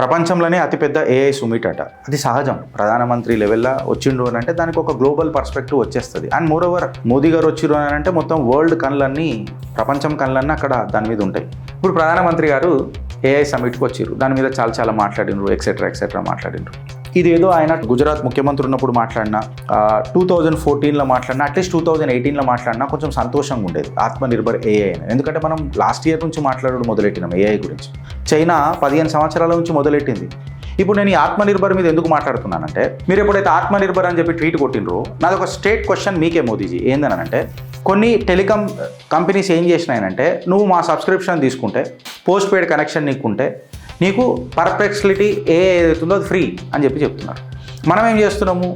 ప్రపంచంలోనే అతిపెద్ద ఏఐ సుమిట్ అట. అది సహజం. ప్రధానమంత్రి లెవెల్లో వచ్చిండు అని అంటే దానికి ఒక గ్లోబల్ పర్స్పెక్టివ్ వచ్చేస్తుంది. అండ్ మోర్ ఓవర్ మోదీ గారు వచ్చిరు అని అంటే మొత్తం వరల్డ్ కళ్ళన్నీ, ప్రపంచం కళ్ళన్నీ అక్కడ దాని మీద ఉంటాయి. ఇప్పుడు ప్రధానమంత్రి గారు ఏఐ సమిట్కి వచ్చిర్రు, దాని మీద చాలా మాట్లాడినరు, ఎక్సెట్రా మాట్లాడినరు. ఇదేదో ఆయన గుజరాత్ ముఖ్యమంత్రి ఉన్నప్పుడు మాట్లాడినా, 2014లో మాట్లాడినా, అట్లీస్ట్ 2018లో మాట్లాడినా కొంచెం సంతోషంగా ఉండేది ఆత్మనిర్భర్ ఏఐ అని. ఎందుకంటే మనం లాస్ట్ ఇయర్ నుంచి మాట్లాడడం మొదలెట్టినాం ఏఐ గురించి. చైనా 15 సంవత్సరాల నుంచి మొదలెట్టింది. ఇప్పుడు నేను ఈ ఆత్మనిర్భర్ మీద ఎందుకు మాట్లాడుతున్నానంటే, మీరు ఎప్పుడైతే ఆత్మనిర్భర్ అని చెప్పి ట్వీట్ కొట్టినరో, నాది ఒక స్ట్రేట్ క్వశ్చన్ మీకే మోదీజీ. ఏందనంటే, కొన్ని టెలికాం కంపెనీస్ ఏం చేసినాయనంటే, నువ్వు మా సబ్స్క్రిప్షన్ తీసుకుంటే, పోస్ట్ పెయిడ్ కనెక్షన్ నీకుంటే నీకు పర్ప్లెక్సిటీ ఏదైతుందో అది ఫ్రీ అని చెప్తున్నారు. మనం ఏం చేస్తున్నాము,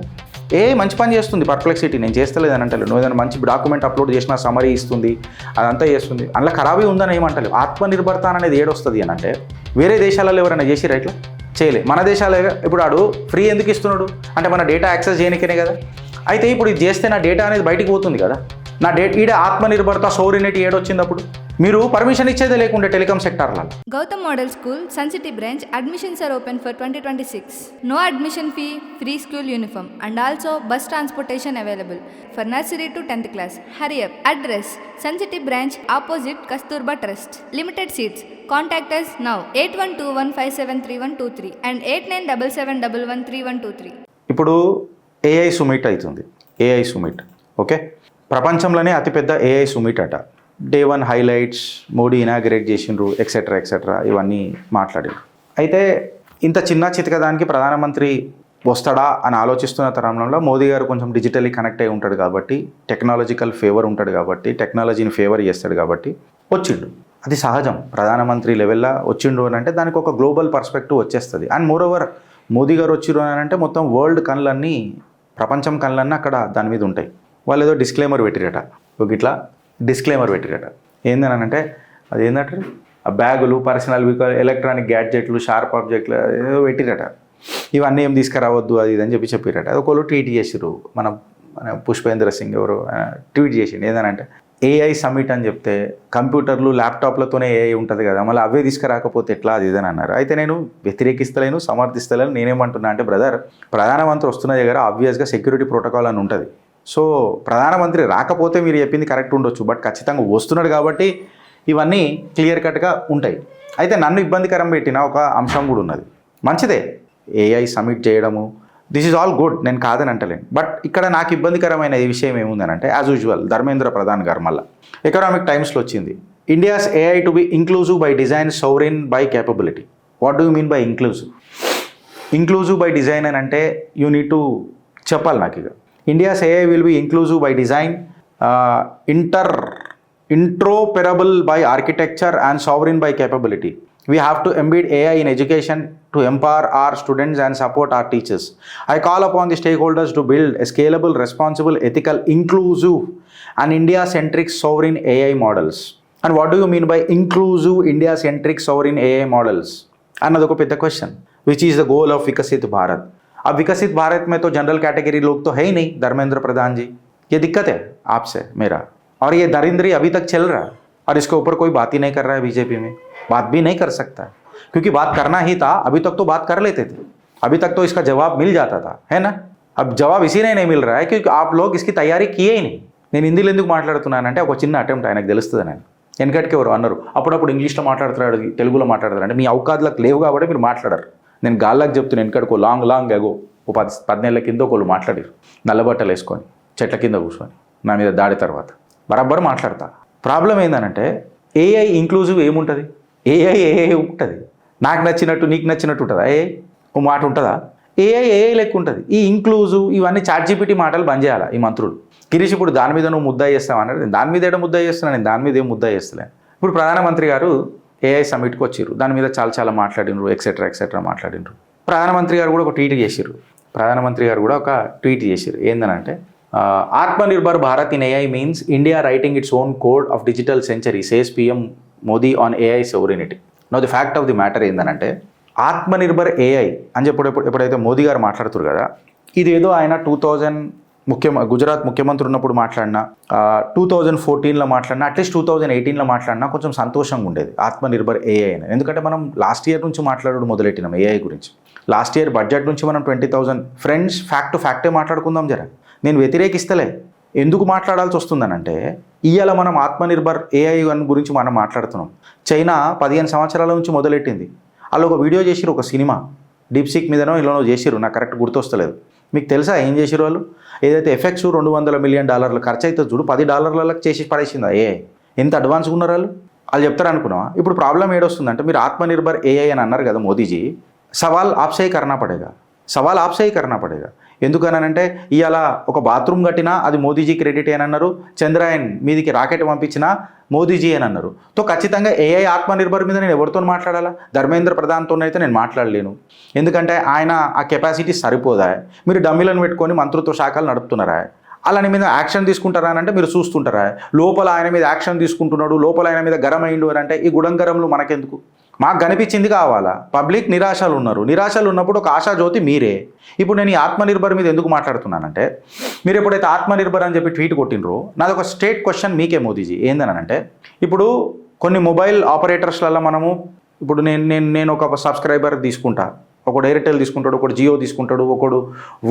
మంచి పని చేస్తుంది పర్ప్లెక్సిటీ, నేను చేస్తలేదని అంటలేదు. నువ్వు ఏదైనా మంచి డాక్యుమెంట్ అప్లోడ్ చేసినా సమరీ ఇస్తుంది, అదంతా చేస్తుంది, అందులో ఖరాబీ ఉందని ఏమంటలేదు. ఆత్మనిర్భరత అనేది ఏడొస్తుంది అని అంటే, వేరే దేశాలలో ఎవరైనా చేసిరా ఇట్లా? చేయలే. మన దేశాలే. ఇప్పుడు ఆడు ఫ్రీ ఎందుకు ఇస్తున్నాడు అంటే, మన డేటా యాక్సెస్ చేయనికనే కదా. అయితే ఇప్పుడు ఇది చేస్తే నా డేటా అనేది బయటికి పోతుంది కదా. నా ఈడ ఆత్మనిర్భరత సోవరినిటీ ఏడొచ్చింది. అప్పుడు మీరు పర్మిషన్ ఇచ్చేదే లేకుండే టెలికాం సెక్టార్లో. Gautam Model School, Sun City branch, admissions are open for 2026. No admission fee, free school uniform and also bus transportation available for nursery to 10th class. Hurry up. Address: Sun City branch opposite Kasturba Trust. Limited seats. Contact us now 8121573123 and 8977113123. ఇప్పుడు AI సుమిట్ అవుతుంది. AI సుమిట్ okay, ప్రపంచంలోనే అతిపెద్ద AI సుమిట్ అట. Day 1 highlights, Modi inaugurate చేసిండ్రు, etcetera ఇవన్నీ మాట్లాడారు. అయితే ఇంత చిన్న చితకదానికి ప్రధానమంత్రి వస్తాడా అని ఆలోచిస్తున్న తరుణంలో మోదీ గారు కొంచెం డిజిటలీ కనెక్ట్ అయి ఉంటాడు కాబట్టి, టెక్నాలజికల్ ఫేవర్ ఉంటాడు కాబట్టి, టెక్నాలజీని ఫేవర్ చేస్తాడు కాబట్టి వచ్చిండు. అది సహజం. ప్రధానమంత్రి లెవెల్లో వచ్చిండు అని అంటే దానికి ఒక గ్లోబల్ పర్స్పెక్టివ్ వచ్చేస్తుంది. అండ్ మోర్ ఓవర్ మోదీ గారు వచ్చిండు అని అంటే మొత్తం వరల్డ్ కళ్ళన్నీ, ప్రపంచం కళ్ళన్నీ అక్కడ దాని మీద ఉంటాయి. వాళ్ళు ఏదో డిస్క్లైమర్ పెట్టిరట, ఇట్లా డిస్క్లైమర్ పెట్టిరట. ఏందనంటే అది ఏంటంటే, ఆ బ్యాగులు, పర్సనల్ వెహికల్, ఎలక్ట్రానిక్ గ్యాడ్జెట్లు, షార్ప్ ఆబ్జెక్ట్లు ఏదో పెట్టిరట. ఇవన్నీ ఏం తీసుకురావద్దు అది ఇదని చెప్పిరట. అది ఒకళ్ళు ట్వీట్ చేసిర్రు. మన పుష్పేంద్ర సింగ్ ఎవరు ట్వీట్ చేసిండు. ఏందనంటే, ఏఐ సమిట్ అని చెప్తే కంప్యూటర్లు, ల్యాప్టాప్లతోనే ఏఐ ఉంటుంది కదా, మళ్ళీ అవే తీసుకురాకపోతే ఎట్లా అది ఇదని అన్నారు. అయితే నేను వ్యతిరేకిస్తలేను, సమర్థిస్తలేను. నేనేమంటున్నా అంటే, బ్రదర్, ప్రధానమంత్రి వస్తున్న దగ్గర ఆబ్వియస్గా సెక్యూరిటీ ప్రోటోకాల్ అని ఉంటుంది. సో ప్రధానమంత్రి రాకపోతే మీరు చెప్పింది కరెక్ట్ ఉండొచ్చు, బట్ ఖచ్చితంగా వస్తున్నాడు కాబట్టి ఇవన్నీ క్లియర్ కట్గా ఉంటాయి. అయితే నన్ను ఇబ్బందికరం పెట్టిన ఒక అంశం కూడా ఉన్నది. మంచిదే ఏఐ సమిట్ చేయడము, దిస్ ఈజ్ ఆల్ గుడ్, నేను కాదని అంటలేను. బట్ ఇక్కడ నాకు ఇబ్బందికరమైన ఈ విషయం ఏముందనంటే, యాజ్ యూజువల్ ధర్మేంద్ర ప్రధాన్ గారు మళ్ళీ ఎకనామిక్ టైమ్స్లో వచ్చింది, India's AI to be inclusive by design, sovereign by capability. What do you mean by inclusive? Inclusive by design అని అంటే యూ నీడ్ టు చెప్పాలి నాకు. ఇక India's AI will be inclusive by design, interoperable by architecture and sovereign by capability. We have to embed AI in education to empower our students and support our teachers. I call upon the stakeholders to build a scalable, responsible, ethical, inclusive and India-centric sovereign AI models. And what do you mean by inclusive India-centric sovereign AI models? Another big question, which is the goal of Vikasit Bharat. अब विकसित भारत में तो general category लोग तो है ही नहीं धर्मेंद्र प्रधान जी, ये दिक्कत है आपसे मेरा। और ये दरिंद्री अभी तक चल रहा है और इसके ऊपर कोई बात ही नहीं कर रहा है बीजेपी में, बात भी नहीं कर सकता है, क्योंकि बात करना ही था। अभी तक तो बात कर लेते थे, अभी तक तो इसका जवाब मिल जाता था, है ना। अब जवाब इसीलिए नहीं मिल रहा है क्योंकि आप लोग इसकी तैयारी किए ही नहीं. నేను హిందీలో ఎందుకు మాట్లాడుతున్నానంటే ఒక చిన్న అటెంప్ట్, ఆయనకు తెలుస్తుంది. నేను వెనకటికి ఎవరు అన్నారు, అప్పుడప్పుడు ఇంగ్లీష్లో మాట్లాడుతున్నాడు, తెలుగులో మాట్లాడుతున్నాడు అంటే మీ అవకాశాలకు లేవు కాబట్టి మీరు మాట్లాడరు. నేను గాల్లాకి చెప్తున్నాను, వెనకడికో లాంగ్ ఎగో ఓ 10 నెలల కింద ఒకళ్ళు మాట్లాడారు, నల్లబట్టలు వేసుకొని చెట్ల కింద కూర్చొని నా మీద దాడి తర్వాత బరాబర్ మాట్లాడతా. ప్రాబ్లం ఏంటంటే ఏఐ ఇంక్లూజివ్ ఏముంటుంది? ఏఐ ఉంటుంది, నాకు నచ్చినట్టు నీకు నచ్చినట్టు ఉంటుందా? ఏఐ ఓ మాట ఉంటుందా? ఏఐ లెక్క ఉంటుంది. ఈ ఇంక్లూజివ్ ఇవన్నీ ChatGPT మాటలు బంద్ చేయాలి ఈ మంత్రులు. గిరీష్ ఇప్పుడు దాని మీద నువ్వు ముద్దా చేస్తావు అన్నాడు, నేను దాని మీద ఏదో ముద్దా చేస్తున్నాను, నేను దాని మీద ఏం ముద్దా చేస్తలేను. ఇప్పుడు ప్రధానమంత్రి గారు ఏఐ సమిట్కి వచ్చిర్రు, దాని మీద చాలా మాట్లాడినరు, ఎక్సెట్రా మాట్లాడినరు. ప్రధానమంత్రి గారు కూడా ఒక ట్వీట్ చేసిర్రు. ఏందనంటే, Atmanirbhar Bharat in AI means India writing its own code of digital century, says PM Modi on AI sovereignty. Know the fact of the matter ఏందనంటే, ఆత్మనిర్భర్ ఏఐ అని ఎప్పుడైతే మోదీ గారు మాట్లాడుతారు కదా, ఇదేదో ఆయన గుజరాత్ ముఖ్యమంత్రి ఉన్నప్పుడు మాట్లాడినా, 2014లో మాట్లాడినా, అట్లీస్ట్ 2018లో మాట్లాడినా కొంచెం సంతోషంగా ఉండేది ఆత్మనిర్భర్ ఏఐ అని. ఎందుకంటే మనం లాస్ట్ ఇయర్ నుంచి మాట్లాడడం మొదలెట్టినాం ఏఐ గురించి. లాస్ట్ ఇయర్ బడ్జెట్ నుంచి మనం 20,000 ఫ్రెండ్స్ ఫ్యాక్టే మాట్లాడుకుందాం జర. నేను వ్యతిరేకిస్తలే. ఎందుకు మాట్లాడాల్సి వస్తుందనంటే ఇవాళ మనం ఆత్మనిర్భర్ ఏఐ గురించి మనం మాట్లాడుతున్నాం. చైనా 15 సంవత్సరాల నుంచి మొదలెట్టింది. వాళ్ళు ఒక వీడియో చేసిరు, ఒక సినిమా డీప్సీక్ మీదనో ఇలానో చేసిరు, నాకు కరెక్ట్ గుర్తొస్తలేదు. మీకు తెలుసా ఏం చేసిరు వాళ్ళు? ఏదైతే ఎఫెక్ట్స్ $200 మిలియన్ ఖర్చు అవుతుంది చూడు, $10 చేసి పడేసిందా ఏఐ. ఎంత అడ్వాన్స్గా ఉన్నారు వాళ్ళు చెప్తారు అనుకున్నావా? ఇప్పుడు ప్రాబ్లం ఏడొస్తుందంటే, మీరు ఆత్మనిర్భర్ ఏఐ అని అన్నారు కదా మోదీజీ, సవాల్ ఆప్సే కర్నా పడేగా. ఎందుకనంటే ఇవాళ ఒక బాత్రూమ్ కట్టినా అది మోదీజీ క్రెడిట్ అని అన్నారు, చంద్రయాన్ మీదికి రాకెట్ పంపించినా మోదీజీ అని అన్నారు. తో ఖచ్చితంగా ఏఐ ఆత్మనిర్భర్ మీద నేను ఎవరితో మాట్లాడాలా? ధర్మేంద్ర ప్రధాన్తో అయితే నేను మాట్లాడలేను. ఎందుకంటే ఆయన ఆ కెపాసిటీ సరిపోదా? మీరు డమ్మీలను పెట్టుకొని మంత్రిత్వ శాఖలు నడుపుతున్నారా? అలాని మీద యాక్షన్ తీసుకుంటారా అని అంటే మీరు చూస్తుంటారా? లోపల ఆయన మీద యాక్షన్ తీసుకుంటున్నాడు, లోపల ఆయన మీద గరం అయిండు అని అంటే ఈ గుడంగరంలో మనకెందుకు? మాకు కనిపించింది కావాలా? పబ్లిక్ నిరాశలు ఉన్నారు. నిరాశలు ఉన్నప్పుడు ఒక ఆశాజ్యోతి మీరే. ఇప్పుడు నేను ఈ ఆత్మనిర్భర్ మీద ఎందుకు మాట్లాడుతున్నానంటే, మీరు ఎప్పుడైతే ఆత్మనిర్భర్ అని చెప్పి ట్వీట్ కొట్టినరో, నాది ఒక స్ట్రేట్ క్వశ్చన్ మీకే మోదీజీ. ఏందనంటే, ఇప్పుడు కొన్ని మొబైల్ ఆపరేటర్స్లలో మనము ఇప్పుడు నేను ఒక సబ్స్క్రైబర్ తీసుకుంటా, ఒకడు ఎయిర్టెల్ తీసుకుంటాడు, ఒకడు జియో తీసుకుంటాడు, ఒకడు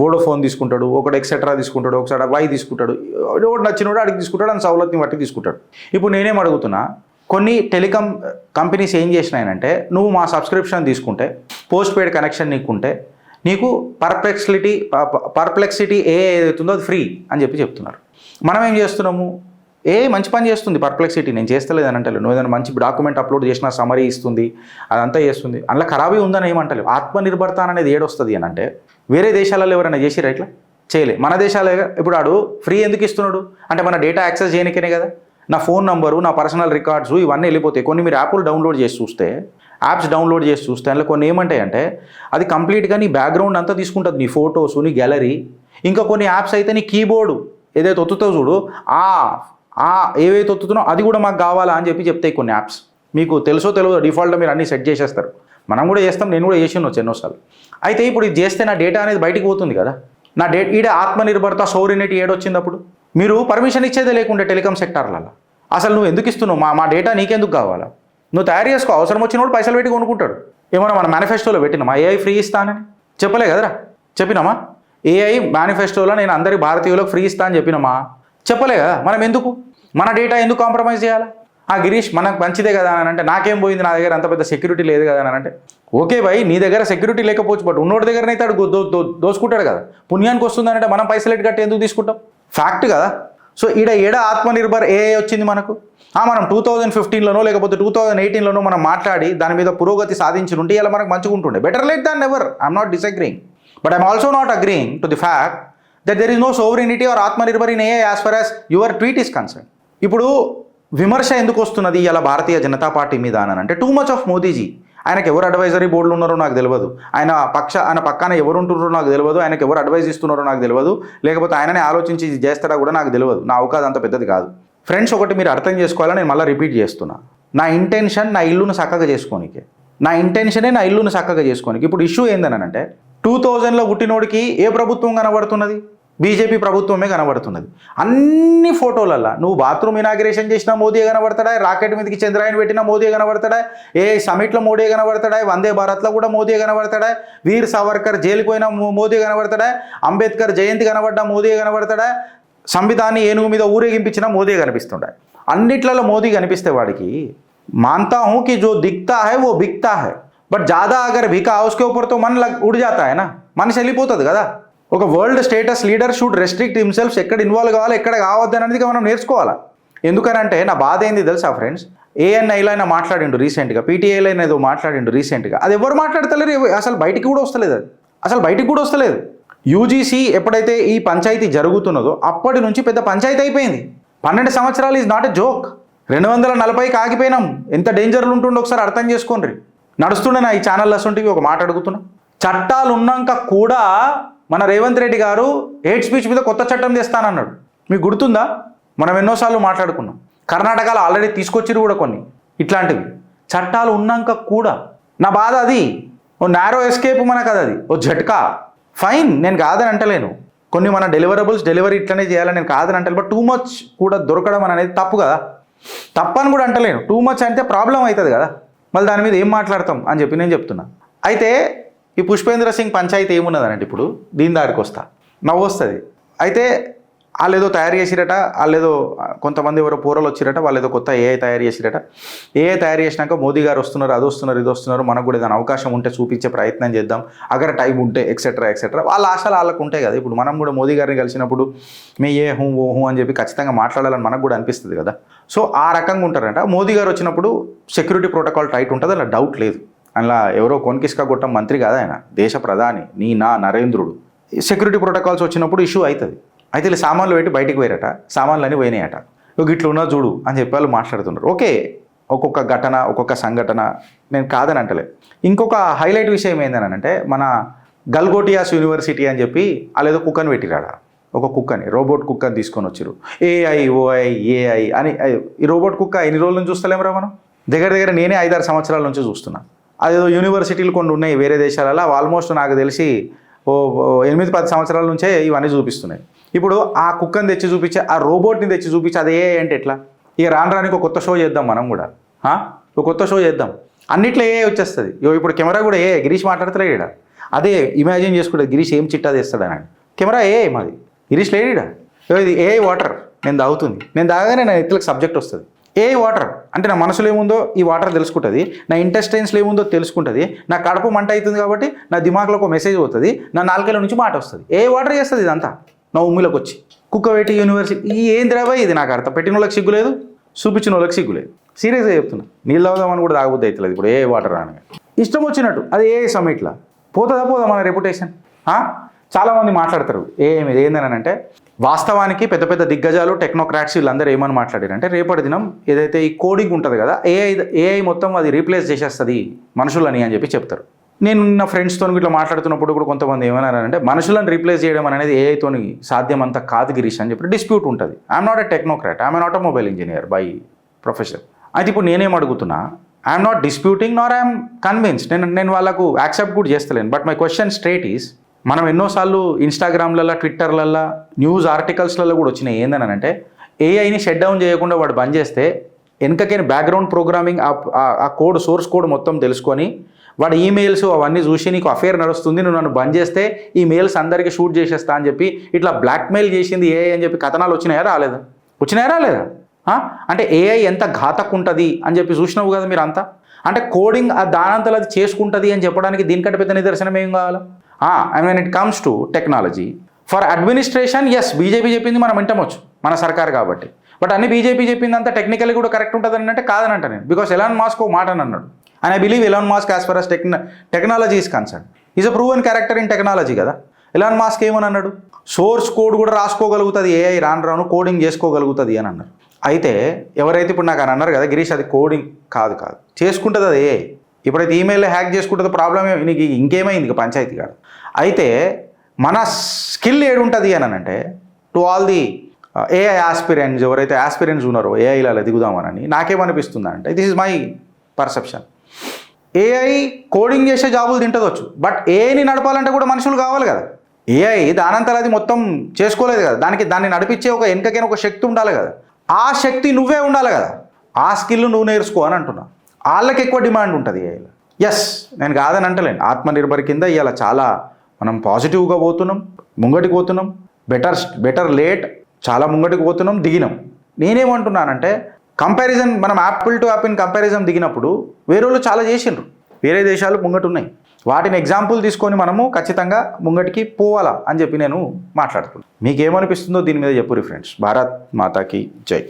వోడోఫోన్ తీసుకుంటాడు, ఒకడు ఎక్సెట్రా తీసుకుంటాడు, ఒకసారి వై తీసుకుంటాడు, ఒకటి నచ్చినోడు అడిగి తీసుకుంటాడు, అని సౌలత్ని బట్టి తీసుకుంటాడు. ఇప్పుడు నేనేం అడుగుతున్నా, కొన్ని టెలికాం కంపెనీస్ ఏం చేసినాయనంటే, నువ్వు మా సబ్స్క్రిప్షన్ తీసుకుంటే, పోస్ట్ పెయిడ్ కనెక్షన్ నీకుంటే, నీకు పర్ప్లెక్సిటీ ఏదైతుందో అది ఫ్రీ అని చెప్తున్నారు. మనం ఏం చేస్తున్నాము? మంచి పని చేస్తుంది పర్ప్లెక్సిటీ, నేను చేస్తలేదని అంటలేదు. నువ్వు ఏదైనా మంచి డాక్యుమెంట్ అప్లోడ్ చేసినా సమరీ ఇస్తుంది, అదంతా చేస్తుంది, అందులో ఖరాబీ ఉందని ఏమంటలేవు. ఆత్మనిర్భరత అనేది ఏడొస్తుంది అని అంటే, వేరే దేశాలలో ఎవరైనా చేసిరా ఇట్లా? చేయలే. మన దేశాలే. ఇప్పుడు ఆడు ఫ్రీ ఎందుకు ఇస్తున్నాడు అంటే, మన డేటా యాక్సెస్ చేయనికనే కదా. నా ఫోన్ నంబరు, నా పర్సనల్ రికార్డ్స్ ఇవన్నీ వెళ్ళిపోతాయి. కొన్ని మీరు యాప్స్ డౌన్లోడ్ చేసి చూస్తే అందులో కొన్ని ఏమంటాయంటే, అది కంప్లీట్గా నీ బ్యాక్గ్రౌండ్ అంతా తీసుకుంటుంది, నీ ఫొటోస్, నీ గ్యాలరీ. ఇంకా కొన్ని యాప్స్ అయితే నీ కీబోర్డు ఏదైతే ఒత్తుతావు చూడు, ఏవైతే ఒత్తుతున్నావు అది కూడా మాకు కావాలా అని చెప్తాయి కొన్ని యాప్స్. మీకు తెలుసో తెలియదో డిఫాల్ట్గా మీరు అన్నీ సెట్ చేసేస్తారు. మనం కూడా చేస్తాం, నేను కూడా చేసి వచ్చాను ఎన్నోసార్లు. అయితే ఇప్పుడు ఇది చేస్తే నా డేటా అనేది బయటికి పోతుంది కదా. నా ఈడ ఆత్మనిర్భరత సోవరెనిటీ ఏడొచ్చింది. అప్పుడు మీరు పర్మిషన్ ఇచ్చేదే లేకుంటే టెలికాం సెక్టార్లలో అసలు నువ్వు ఎందుకు ఇస్తున్నావు? మా డేటా నీకెందుకు కావాలా? నువ్వు తయారు చేసుకో, అవసరం వచ్చినోడు పైసలు పెట్టి కొనుక్కుంటాడు. ఏమన్నా మన మేనిఫెస్టోలో పెట్టినామా ఏఐ ఫ్రీ ఇస్తానని? చెప్పలే కదరా. చెప్పినామా? ఏఐ మేనిఫెస్టోలో నేను అందరి భారతీయులకు ఫ్రీ ఇస్తా అని చెప్పినామా? చెప్పలే కదా. మనం ఎందుకు మన డేటా ఎందుకు కాంప్రమైజ్ చేయాలి? గిరీష్ మనకు మంచిదే కదా అని అంటే, నాకేం పోయింది, నా దగ్గర అంత పెద్ద సెక్యూరిటీ లేదు కదా అని అంటే, ఓకే భయ్ నీ దగ్గర సెక్యూరిటీ లేకపోవచ్చు, బట్ ఉన్నోడి దగ్గరనైతే అడు దోసుకుంటాడు కదా. పుణ్యానికి వస్తుందంటే మనం పైసలు కట్టి ఎందుకు తీసుకుంటాం? ఫ్యాక్ట్ కదా. సో ఏడ ఆత్మనిర్భర్ ఏఐ వచ్చింది మనకు? మనం 2015లోనో లేకపోతే 2018లోనో మనం మాట్లాడి దాని మీద పురోగతి సాధించి ఉంటే ఇలా మనకు మంచిగా ఉంటుండే. Better late than never. I'm not disagreeing, but I'm also not agreeing to the fact that there is no sovereignty or Atmanirbhar in AI as far as your tweet is concern. ఇప్పుడు విమర్శ ఎందుకు వస్తున్నది ఇలా భారతీయ జనతా పార్టీ మీద అని అంటే, too much of Modiji. ఆయనకు ఎవరు అడ్వైజరీ బోర్డులు ఉన్నారో నాకు తెలియదు, ఆయన పక్కన ఎవరు ఉంటున్నారో నాకు తెలియదు, ఆయనకు ఎవరు అడ్వైజ్ ఇస్తున్నారో నాకు తెలియదు, లేకపోతే ఆయననే ఆలోచించి చేస్తారా కూడా నాకు తెలియదు. నా అవకాశం అంత పెద్దది కాదు. ఫ్రెండ్స్, ఒకటి మీరు అర్థం చేసుకోవాలని నేను మళ్ళీ రిపీట్ చేస్తున్నా, నా ఇంటెన్షన్ నా ఇల్లును చక్కగా చేసుకోనికి. ఇప్పుడు ఇష్యూ ఏందనంటే, 2000లో పుట్టినోడికి ఏ ప్రభుత్వం కనబడుతున్నది? బీజేపీ ప్రభుత్వమే కనబడుతున్నది. అన్ని ఫోటోలల్లో నువ్వు బాత్రూమ్ ఇనాగ్రేషన్ చేసినా మోదీ కనబడతాడా, రాకెట్ మీదకి చంద్రయాన్ పెట్టినా మోదీ కనబడతాడా, ఏ సమిట్లో మోదీ కనబడతాడా, వందే భారత్లో కూడా మోదీ కనబడతాడా, వీర్ సావర్కర్ జైలుకు పోయినా మోదీ కనబడతాడా, అంబేద్కర్ జయంతి కనబడ్డా మోదీ కనబడతాడా, సంవిధాన్ని ఏనుగు మీద ఊరేగింపించినా మోదీ కనిపిస్తుండే. అన్నిట్లలో మోదీ కనిపిస్తే వాడికి మాनता हूं कि जो दिखता है वो बिकता है, बट ज़्यादा अगर बिका उसके ऊपर तो मन उड़ जाता है ना, మనిషి వెళ్ళిపోతుంది కదా. ఒక world status leader should restrict himself, ఎక్కడ ఇన్వాల్వ్ కావాలి ఎక్కడ కావద్దు అనేది మనం నేర్చుకోవాలి. ఎందుకనంటే నా బాధ ఏంది తెలుసా ఫ్రెండ్స్, ఏఎన్ఐలో అయినా మాట్లాడిండు రీసెంట్గా, పీటీఐలో అయినా ఏదో మాట్లాడిండు రీసెంట్గా, అది ఎవరు మాట్లాడతలేరు, అసలు బయటికి కూడా వస్తలేదు. యూజీసీ ఎప్పుడైతే ఈ పంచాయతీ జరుగుతున్నదో అప్పటి నుంచి పెద్ద పంచాయతీ అయిపోయింది. 12 సంవత్సరాలు ఈజ్ నాట్ ఎ జోక్. 240కి ఆగిపోయినాం. ఎంత డేంజర్లు ఉంటుండో ఒకసారి అర్థం చేసుకోండి. నడుస్తుండే నా ఈ ఛానల్ అసొంటివి ఒక మాట అడుగుతున్నా, చట్టాలు ఉన్నాక కూడా మన రేవంత్ రెడ్డి గారు హేట్ స్పీచ్ మీద కొత్త చట్టం తెస్తానన్నాడు. మీకు గుర్తుందా? మనం ఎన్నోసార్లు మాట్లాడుకున్నాం. కర్ణాటకలో ఆల్రెడీ తీసుకొచ్చిరు కూడా కొన్ని ఇట్లాంటివి. చట్టాలు ఉన్నాక కూడా నా బాధ అది. ఓ నారో ఎస్కేప్ మనకు అది ఓ జట్కా. ఫైన్, నేను కాదని అంటలేను. కొన్ని మన డెలివరీ ఇట్లనే చేయాలని నేను కాదని అంటే బట్ టూ మచ్ కూడా దొరకడం అనేది తప్పు కదా. తప్పని కూడా అంటలేను, టూ మచ్ అంటే ప్రాబ్లం అవుతుంది కదా, మళ్ళీ దాని మీద ఏం మాట్లాడతాం అని చెప్పి నేను చెప్తున్నా. అయితే ఈ పుష్పేంద్ర సింగ్ పంచాయతీ ఏమున్నదనంటే ఇప్పుడు దీని దారికి వస్తా, నవ్వు వస్తుంది. అయితే వాళ్ళు ఏదో తయారు చేసిరట, వాళ్ళు ఏదో కొంతమంది ఎవరో పూరలు వచ్చిరట, వాళ్ళు ఏదో కొత్త ఏఐ తయారు చేసిరట. ఏఐ తయారు చేసినాక మోదీ గారు వస్తున్నారు, అది వస్తున్నారు, ఇది వస్తున్నారు, మనకు కూడా ఏదైనా అవకాశం ఉంటే చూపించే ప్రయత్నం చేద్దాం, అగర టైం ఉంటే ఎక్సెట్రా వాళ్ళ ఆశలు వాళ్ళకు ఉంటాయి కదా. ఇప్పుడు మనం కూడా మోదీ గారిని కలిసినప్పుడు మే ఏ హూ ఓ హూ అని చెప్పి ఖచ్చితంగా మాట్లాడాలని మనకు కూడా అనిపిస్తుంది కదా. సో ఆ రకంగా ఉంటారంట. మోదీ గారు వచ్చినప్పుడు సెక్యూరిటీ ప్రోటోకాల్ టైట్ ఉంటుంది, అలా డౌట్ లేదు. అలా ఎవరో కొన్కిస్కా కొట్టం మంత్రి కాదు ఆయన, దేశ ప్రధాని, నా నరేంద్రుడు. సెక్యూరిటీ ప్రోటోకాల్స్ వచ్చినప్పుడు ఇష్యూ అవుతుంది. అయితే ఇలా సామాన్లు పెట్టి బయటికి పోయారట, సామాన్లు అన్నీ పోయినాయట. ఇట్లా ఉన్నా చూడు అని చెప్పి వాళ్ళు మాట్లాడుతున్నారు. ఓకే, ఒక్కొక్క ఘటన ఒక్కొక్క సంఘటన నేను కాదని అంటలే. ఇంకొక హైలైట్ విషయం ఏంటంటే మన గల్గోటియాస్ యూనివర్సిటీ అని చెప్పి వాళ్ళు ఏదో కుక్కని పెట్టిరాడ, ఒక కుక్కని, రోబోట్ కుక్కని తీసుకొని వచ్చారు. ఏఐ అని. ఈ రోబోట్ కుక్క ఎన్ని రోజుల నుంచి చూస్తలేమరా మనం? దగ్గర నేనే 5-6 సంవత్సరాల నుంచి చూస్తున్నా. అదేదో యూనివర్సిటీలు కొన్ని ఉన్నాయి వేరే దేశాలలో, ఆల్మోస్ట్ నాకు తెలిసి 8-10 సంవత్సరాల నుంచే ఇవన్నీ చూపిస్తున్నాయి. ఇప్పుడు ఆ కుక్కని తెచ్చి చూపించి, ఆ రోబోట్ని తెచ్చి చూపించి అదే అంటే ఎట్లా? ఇక రానికి ఒక కొత్త షో చేద్దాం మనం కూడా, ఒక కొత్త షో చేద్దాం. అన్నిట్లో ఏ వచ్చేస్తుంది. ఇప్పుడు కెమెరా కూడా గిరీష్ మాట్లాడతలే ఇక్కడ, అదే ఇమాజిన్ చేసుకుంటే గిరీష్ ఏం చిట్టా తెస్తాడని. కెమెరా మాది, గిరీష్ లేడీడా. ఇది వాటర్ నేను తాగుతుంది, నేను తాగానే నా ఎత్తులకు సబ్జెక్ట్ వస్తుంది. వాటర్ అంటే నా మనసులో ఏముందో ఈ వాటర్ తెలుసుకుంటుంది, నా ఇంటెస్టైన్స్లో ఏముందో తెలుసుకుంటుంది, నా కడుపు మంట అవుతుంది కాబట్టి నా దిమాగ్లో ఒక మెసేజ్ పోతుంది, నా నాలుకల నుంచి మాట వస్తుంది. వాటర్ చేస్తుంది ఇదంతా నా ఉమ్మిలోకి వచ్చి. కుక్కవేటి యూనివర్సిటీ ఏం ద్రవా ఇది? నాకు అర్థం పెట్టిన వాళ్ళకి సిగ్గులేదు, చూపించిన వాళ్ళకి సిగ్గులేదు. సీరియస్గా చెప్తున్నా, నీళ్ళు తాగుదామని కూడా తాగబుద్ది అవుతుంది ఇప్పుడు వాటర్ అని ఇష్టం వచ్చినట్టు. అది సమ్మిట్లా పోదా మన రెప్యుటేషన్. చాలామంది మాట్లాడతారు ఏందని అంటే, వాస్తవానికి పెద్ద పెద్ద దిగ్గజాలు టెక్నోక్రాట్స్ వీళ్ళందరూ ఏమని మాట్లాడారంటే, రేపటి దినం ఏదైతే ఈ కోడింగ్ ఉంటుంది కదా, ఏఐ మొత్తం అది రీప్లేస్ చేసేస్తుంది మనుషులని అని చెప్పి చెప్తారు. నేను నా ఫ్రెండ్స్తో ఇట్లా మాట్లాడుతున్నప్పుడు కూడా కొంతమంది ఏమన్నారంటే, మనుషులను రీప్లేస్ చేయడం అనేది ఏఐతో సాధ్యమంతా కాదు గిరీష్ అని చెప్పి డిస్ప్యూట్ ఉంటుంది. I'm not a technocrat, I'm an automobile engineer by profession. అయితే ఇప్పుడు నేనేం అడుగుతున్నా, I'm not disputing nor I'm convinced. నేను వాళ్ళకు యాక్సెప్ట్ కూడా చేస్తలేను. But my question straight is, మనం ఎన్నోసార్లు ఇన్స్టాగ్రామ్లలో, ట్విట్టర్లలో, న్యూస్ ఆర్టికల్స్లలో కూడా వచ్చినాయి ఏందనంటే, ఏఐని షట్ డౌన్ చేయకుండా వాడు బంద్ చేస్తే వెనకకైనా బ్యాక్గ్రౌండ్ ప్రోగ్రామింగ్ ఆ కోడ్, సోర్స్ కోడ్ మొత్తం తెలుసుకొని వాడు ఈమెయిల్స్ అవన్నీ చూసి నీకు అఫేర్ నడుస్తుంది, నువ్వు నన్ను బంద్ చేస్తే ఈ మెయిల్స్ అందరికీ షూట్ చేసేస్తా అని చెప్పి ఇట్లా బ్లాక్మెయిల్ చేసింది ఏఐ అని చెప్పి కథనాలు వచ్చినాయా రాలేదా? అంటే ఏఐ ఎంత ఘాతకు ఉంటుంది అని చెప్పి చూసినావు కదా మీరు అంతా. అంటే కోడింగ్ దానంతలో అది చేసుకుంటుంది అని చెప్పడానికి దీనికంటే పెద్ద నిదర్శనం ఏం కావాలా? And when it comes to technology for administration, BJP చెప్పింది మనం వింటమొచ్చు, మన సర్కార్ కాబట్టి. బట్ అన్ని బీజేపీ చెప్పింది అంతా టెక్నికల్లీ కూడా కరెక్ట్ ఉంటుంది అంటే కాదనంట నేను. బికాస్ ఎలాన్ మాస్క్ ఓ మాట అని అన్నాడు, and I believe Elon Musk as far as technology is concern is a proven character in technology కదా. ఎలాన్ మాస్క్ ఏమని అన్నాడు, సోర్స్ కోడ్ కూడా రాసుకోగలుగుతుంది ఏఐ, రాను కోడింగ్ చేసుకోగలుగుతుంది అని అన్నారు. అయితే ఎవరైతే ఇప్పుడు నాకు అని అన్నారు కదా గిరీష్, అది కోడింగ్ కాదు చేసుకుంటుంది అది ఏఐ. ఇప్పుడైతే ఈమెయిల్ హ్యాక్ చేసుకుంటుందో ప్రాబ్లమ్ నీకు ఇంకేమైంది ఇక పంచాయతీ కాదు. అయితే మన స్కిల్ ఏడుంటుంది అని అంటే, to all the AI aspirants, ఎవరైతే ఆస్పిరెంట్స్ ఉన్నారో ఏఐలో దిగుదామని నాకేమనిపిస్తుంది అంటే, this is my perception, AI coding చేసే జాబులు తింటదొచ్చు, బట్ ఏఐని నడపాలంటే కూడా మనుషులు కావాలి కదా. ఏఐ దానంతరం అది మొత్తం చేసుకోలేదు కదా, దాన్ని నడిపించే ఒక వెనకకైనా ఒక శక్తి ఉండాలి కదా. ఆ శక్తి నువ్వే ఉండాలి కదా, ఆ స్కిల్ నువ్వు నేర్చుకో అని అంటున్నా. వాళ్ళకి ఎక్కువ డిమాండ్ ఉంటుంది ఏఐలో. నేను కాదని అంటలేను, ఆత్మనిర్భర్ కింద ఇవాళ చాలా మనం పాజిటివ్గా పోతున్నాం, ముంగటికి పోతున్నాం. బెటర్ లేట్, చాలా ముంగటికి పోతున్నాం, దిగినాం. నేనేమంటున్నానంటే, కంపారిజన్ మనం యాపిల్ టు యాపిల్ కంపారిజన్ దిగినప్పుడు వేరే వాళ్ళు చాలా చేసిండ్రు, వేరే దేశాలు ముంగటి ఉన్నాయి, వాటిని ఎగ్జాంపుల్ తీసుకొని మనము ఖచ్చితంగా ముంగటికి పోవాలా అని చెప్పి నేను మాట్లాడుతున్నాను. మీకేమనిపిస్తుందో దీని మీద చెప్పురి ఫ్రెండ్స్. భారత్ మాతాకి జై.